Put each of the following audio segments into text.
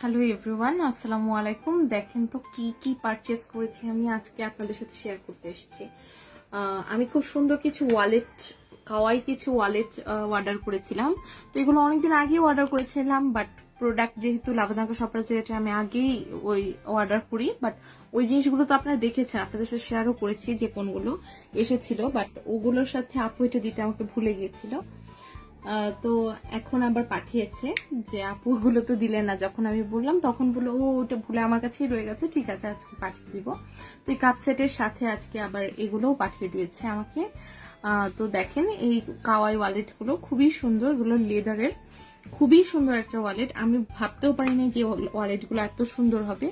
Hello everyone, আসসালামু আলাইকুম। দেখেন তো কি কি পারচেজ করেছি আমি আজকে আপনাদের সাথে শেয়ার করতে এসেছি। আমি খুব সুন্দর কিছু ওয়ালেট, কাওয়াই কিছু ওয়ালেট অর্ডার করেছিলাম। তো এগুলো অনেকদিন আগেই অর্ডার করেছিলাম, বাট প্রোডাক্ট যেহেতু লাভদাঙ্কা শপার্স এটা আমি আগেই ওই অর্ডার করি, বাট ওই জিনিসগুলো তো আপনারা দেখেছেন, আপনাদের সাথে শেয়ারও করেছি যে কোনগুলো এসেছিল, বাট ওগুলোর সাথে আপু এটা দিতে আমাকে ভুলে গিয়েছিল। তো এখন আবার পাঠিয়েছে যে আপু ওগুলো তো দিলে না, যখন আমি বললাম তখন বললো ও ওটা ভুলে আমার কাছেই রয়ে গেছে, ঠিক আছে আজকে পাঠিয়ে দিব। তো এই কাপ সেটের সাথে আজকে আবার এগুলোও পাঠিয়ে দিয়েছে আমাকে। তো দেখেন এই কাওয়াই ওয়ালেট গুলো খুবই সুন্দর, এগুলো লেদারের, খুবই সুন্দর একটা ওয়ালেট। আমি ভাবতেও পারিনি যে ওয়ালেট গুলো এত সুন্দর হবে।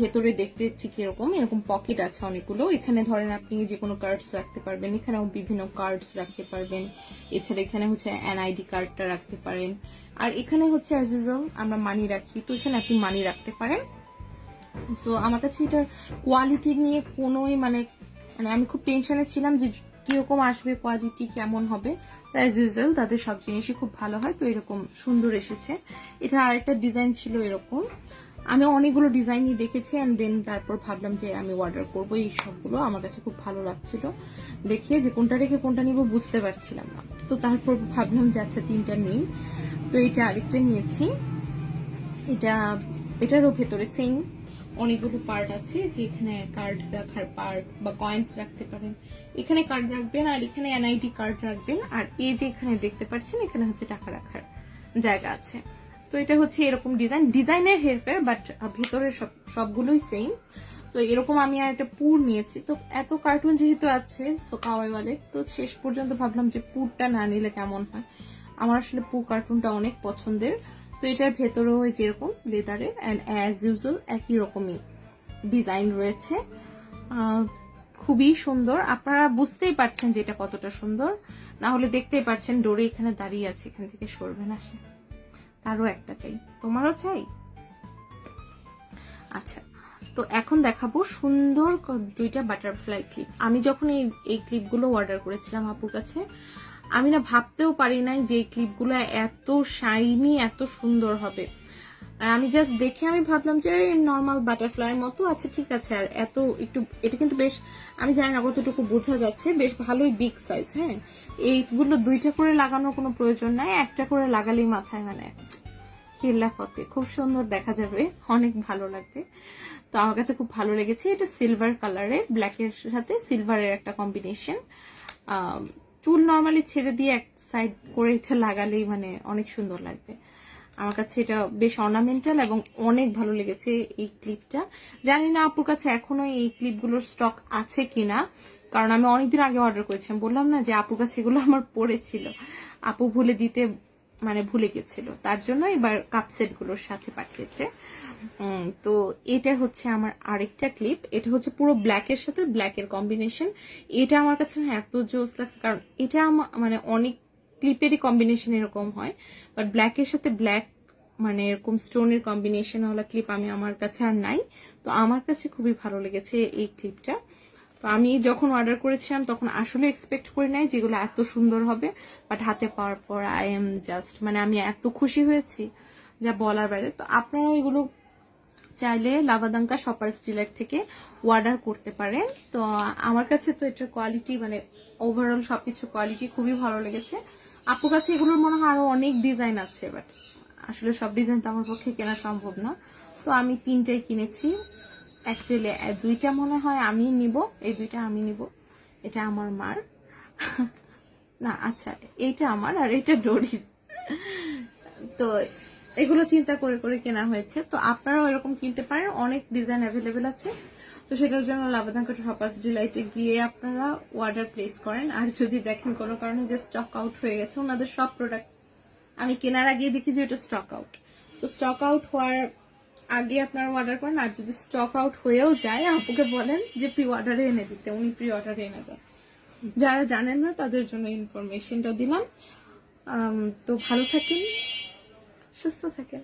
ভেতরে দেখতে ঠিক এরকম পকেট আছে অনেকগুলো। এখানে ধরেন আপনি যে কোনো কার্ডস রাখতে পারবেন, এখানেও বিভিন্ন কার্ডস রাখতে পারবেন। এছাড়া এখানে হচ্ছে এনআইডি কার্ডটা রাখতে পারেন। আর এখানে হচ্ছে অ্যাজ ইউজুয়াল আমরা মানি রাখি, তো এখানে আপনি মানি রাখতে পারেন। সো আমার কাছে এটার কোয়ালিটি নিয়ে কোনোই মানে আমি খুব টেনশনে ছিলাম যে কিরকম আসবে, কোয়ালিটি কেমন হবে। অ্যাজ ইউজুয়াল তাদের সব জিনিসই খুব ভালো হয়, তো এরকম সুন্দর এসেছে। এটা আরেকটা ডিজাইন ছিল এরকম। আমি অনেকগুলো ডিজাইনই দেখেছি এন্ড দেন তারপর ভাবলাম যে আমি অর্ডার করবো। এই সবগুলো আমার কাছে খুব ভালো লাগছিল দেখে, যে কোনটা রেখে কোনটা নিব বুঝতে পারছিলাম না। তো তারপর ভাবলাম যে আচ্ছা তিনটা নেই। তো এটা আরেকটা নিয়েছি। এটারও ভেতরে সেম অনেকগুলো পার্ট আছে, যে এখানে কার্ড রাখার পার্ট বা কয়েন্স রাখতে পারেন, এখানে কার্ড রাখবেন আর এখানে এনআইডি কার্ড রাখবেন। আর এই যে এখানে দেখতে পাচ্ছেন এখানে হচ্ছে টাকা রাখার জায়গা আছে। তো এটা হচ্ছে এরকম ডিজাইনের হেরফের, বাট ভেতরে সবগুলোই সেম। তো এরকম আমি আর একটা পুর নিয়েছি। তো এত কার্টুন যেহেতু আছে কাওয়াই ওয়ালেট, তো শেষ পর্যন্ত ভাবলাম যে পুরটা না নিলে কেমন হয়। আমার আসলে পু কার্টুনটা অনেক পছন্দের। তো এটার ভেতরেও যেরকম লেদারের অ্যান্ড অ্যাজ ইউজুয়াল একই রকমই ডিজাইন রয়েছে। খুবই সুন্দর, আপনারা বুঝতেই পারছেন যে এটা কতটা সুন্দর, না হলে দেখতেই পারছেন ডোরে এখানে দাঁড়িয়ে আছে, এখান থেকে সরবে না সে। তারও একটা চাই, তোমারও চাই। আচ্ছা, তো এখন দেখাবো সুন্দর দুইটা বাটারফ্লাই ক্লিপ। আমি যখন এই ক্লিপগুলো অর্ডার করেছিলাম আপুর কাছে, আমি না ভাবতেও পারি নাই যে এই ক্লিপগুলো এত শাইনি, এত সুন্দর হবে। আমি জাস্ট দেখে আমি ভাবলাম যে নর্মাল বাটারফ্লাই মতো আছে, ঠিক আছে। আর এত একটু এটা কিন্তু বেশ, আমি জানি না কতটুকু বোঝা যাচ্ছে, বেশ ভালোই বিগ সাইজ। হ্যাঁ, এইগুলো দুইটা করে লাগানোর কোনো প্রয়োজন নাই, একটা করে লাগালেই মাথায় মানে কেল্লা ফতে খুব সুন্দর দেখা যাবে, অনেক ভালো লাগবে। তো আমার কাছে খুব ভালো লেগেছে। এটা সিলভার কালারের, ব্ল্যাকের সাথে সিলভারের একটা কম্বিনেশন। চুল নর্মালি ছেড়ে দিয়ে এক সাইড করে এটা লাগালেই মানে অনেক সুন্দর লাগবে। আমার কাছে এটা বেশ অর্নামেন্টাল এবং অনেক ভালো লেগেছে এই ক্লিপটা। জানি না আপুর কাছে এখনো এই ক্লিপগুলোর স্টক আছে কিনা, কারণ আমি অনেকদিন আগে অর্ডার করেছিলাম। বললাম না যে আপুর কাছে এগুলো আমার পড়েছিল, আপু ভুলে দিতে মানে ভুলে গেছিল, তার জন্য এবার কাপ সেট গুলোর সাথে পাঠিয়েছে। তো এটা হচ্ছে আমার আরেকটা ক্লিপ। এটা হচ্ছে পুরো ব্ল্যাকের সাথে ব্ল্যাকের কম্বিনেশন। এটা আমার কাছে এত জোস লাগছে, কারণ এটা মানে অনেক ক্লিপেরই কম্বিনেশন এরকম হয়, বাট ব্ল্যাকের সাথে ব্ল্যাক মানে এরকম স্টোনের কম্বিনেশন ওয়ালা ক্লিপ আমি আমার কাছে আর নাই। তো আমার কাছে খুবই ভালো লেগেছে এই ক্লিপটা। তো আমি যখন অর্ডার করেছিলাম তখন আসলে এক্সপেক্ট করি নাই যেগুলো এত সুন্দর হবে, বাট হাতে পাওয়ার পর আই এম জাস্ট মানে আমি এত খুশি হয়েছি যা বলার বাইরে। তো আপনারা এগুলো চাইলে লাভাদাঙ্কা শপার্স ডিলাইট থেকে অর্ডার করতে পারেন। তো আমার কাছে তো এটার কোয়ালিটি মানে ওভারঅল সবকিছু কোয়ালিটি খুবই ভালো লেগেছে। আপুর কাছে এগুলোর মনে হয় আরো অনেক ডিজাইন আছে, বাট আসলে সব ডিজাইন তো আমার পক্ষে কেনা সম্ভব না। তো আমি তিনটাই কিনেছি। অ্যাকচুয়ালি দুইটা মনে হয় আমি নিব, এই দুইটা আমি নিব। এটা আমার মার না, আচ্ছা এইটা আমার আর এটা ডোরির। তো এগুলো চিন্তা করে করে কেনা হয়েছে। তো আপনারাও এরকম কিনতে পারেন, অনেক ডিজাইন অ্যাভেলেবেল আছে। তো সেটার জন্য লাভাদাঙ্কা শপার্স ডিলাইটে গিয়ে আপনারা অর্ডার প্লেস করেন। আর যদি দেখেন কোনো কারণে যে স্টক আউট হয়ে গেছে, ওনাদের সব প্রোডাক্ট আমি কেনার আগে দেখি যে এটা স্টক আউট। তো স্টক আউট হওয়ার আগে আপনারা অর্ডার করেন। আর যদি স্টক আউট হয়েও যায়, আপুকে বলেন যে প্রি অর্ডারে এনে দিতে, উনি প্রি অর্ডারে এনে দেন। যারা জানেন না তাদের জন্য ইনফরমেশনটা দিলাম। তো ভালো থাকেন, সুস্থ থাকেন।